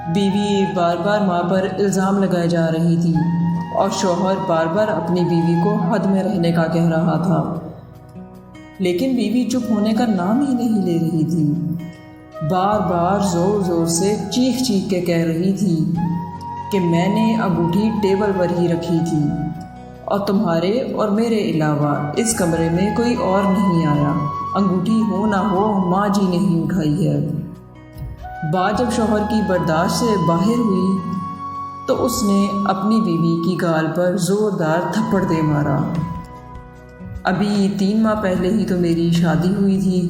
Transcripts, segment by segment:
بیوی بار بار ماں پر الزام لگائے جا رہی تھی اور شوہر بار بار اپنی بیوی کو حد میں رہنے کا کہہ رہا تھا، لیکن بیوی چپ ہونے کا نام ہی نہیں لے رہی تھی۔ بار بار زور زور سے چیخ چیخ کے کہہ رہی تھی کہ میں نے انگوٹھی ٹیبل پر ہی رکھی تھی اور تمہارے اور میرے علاوہ اس کمرے میں کوئی اور نہیں آیا، انگوٹھی ہو نہ ہو ماں جی نہیں اٹھائی ہے۔ بات جب شوہر کی برداشت سے باہر ہوئی تو اس نے اپنی بیوی کی گال پر زوردار تھپڑ دے مارا۔ ابھی 3 ماہ پہلے ہی تو میری شادی ہوئی تھی،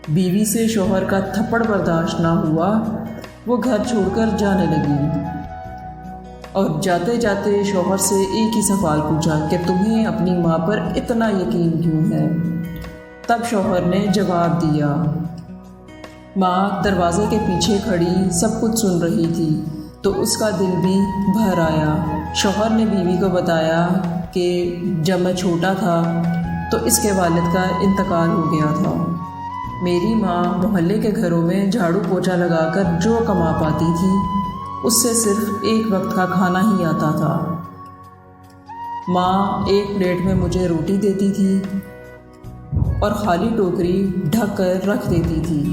بیوی سے شوہر کا تھپڑ برداشت نہ ہوا، وہ گھر چھوڑ کر جانے لگی اور جاتے جاتے شوہر سے ایک ہی سوال پوچھا کہ تمہیں اپنی ماں پر اتنا یقین کیوں ہے؟ تب شوہر نے جواب دیا۔ ماں دروازے کے پیچھے کھڑی سب کچھ سن رہی تھی تو اس کا دل بھی بھر آیا۔ شوہر نے بیوی کو بتایا کہ جب میں چھوٹا تھا تو اس کے والد کا انتقال ہو گیا تھا۔ میری ماں محلے کے گھروں میں جھاڑو پوچھا لگا کر جو کما پاتی تھی اس سے صرف ایک وقت کا کھانا ہی آتا تھا۔ ماں ایک پلیٹ میں مجھے روٹی دیتی تھی اور خالی ٹوکری ڈھک کر رکھ دیتی تھی۔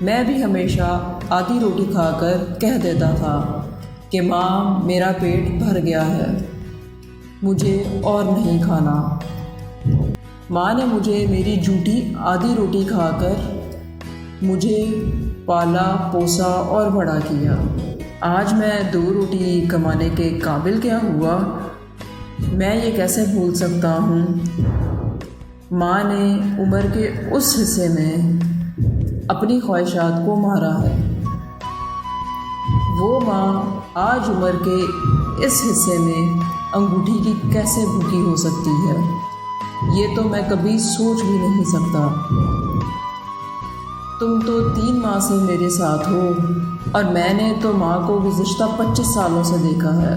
میں بھی ہمیشہ آدھی روٹی کھا کر کہہ دیتا تھا کہ ماں میرا پیٹ بھر گیا ہے، مجھے اور نہیں کھانا۔ ماں نے مجھے میری جھوٹی آدھی روٹی کھا کر مجھے پالا پوسا اور بڑا کیا۔ آج میں 2 روٹی کمانے کے قابل کیا ہوا؟ میں یہ کیسے بھول سکتا ہوں؟ ماں نے عمر کے اس حصے میں اپنی خواہشات کو مارا ہے۔ وہ ماں آج عمر کے اس حصے میں انگوٹھی کی کیسے بھوکی ہو سکتی ہے؟ یہ تو میں کبھی سوچ بھی نہیں سکتا۔ تم تو 3 ماہ سے میرے ساتھ ہو اور میں نے تو ماں کو گزشتہ 25 سالوں سے دیکھا ہے۔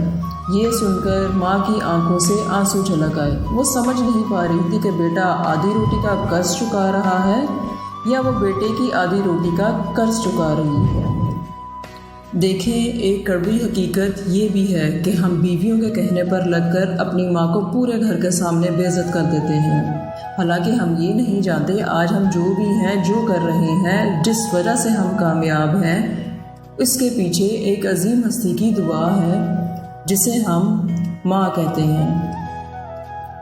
یہ سن کر ماں کی آنکھوں سے آنسو چھلک آئے۔ وہ سمجھ نہیں پا رہی تھی کہ بیٹا آدھی روٹی کا قرض چکا رہا ہے یا وہ بیٹے کی آدھی روٹی کا قرض چکا رہی ہے۔ دیکھیں، ایک کڑوی حقیقت یہ بھی ہے کہ ہم بیویوں کے کہنے پر لگ کر اپنی ماں کو پورے گھر کے سامنے بے عزت کر دیتے ہیں، حالانکہ ہم یہ نہیں جانتے آج ہم جو بھی ہیں، جو کر رہے ہیں، جس وجہ سے ہم کامیاب ہیں، اس کے پیچھے ایک عظیم ہستی کی دعا ہے جسے ہم ماں کہتے ہیں۔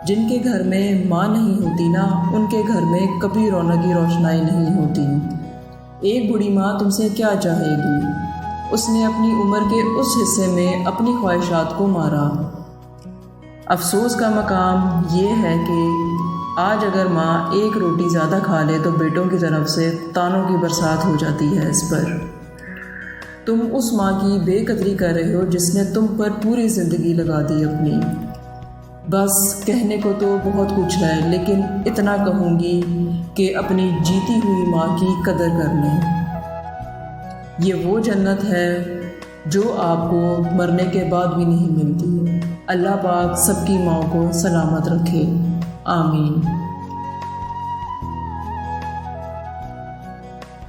جن کے گھر میں ماں نہیں ہوتی نا، ان کے گھر میں کبھی رونق کی روشنائی نہیں ہوتی۔ ایک بوڑھی ماں تم سے کیا چاہے گی؟ اس نے اپنی عمر کے اس حصے میں اپنی خواہشات کو مارا۔ افسوس کا مقام یہ ہے کہ آج اگر ماں ایک روٹی زیادہ کھا لے تو بیٹوں کی طرف سے طعنوں کی برسات ہو جاتی ہے اس پر۔ تم اس ماں کی بے قدری کر رہے ہو جس نے تم پر پوری زندگی لگا دی اپنی۔ بس کہنے کو تو بہت کچھ ہے، لیکن اتنا کہوں گی کہ اپنی جیتی ہوئی ماں کی قدر کر لیں۔ یہ وہ جنت ہے جو آپ کو مرنے کے بعد بھی نہیں ملتی۔ اللہ پاک سب کی ماں کو سلامت رکھے، آمین۔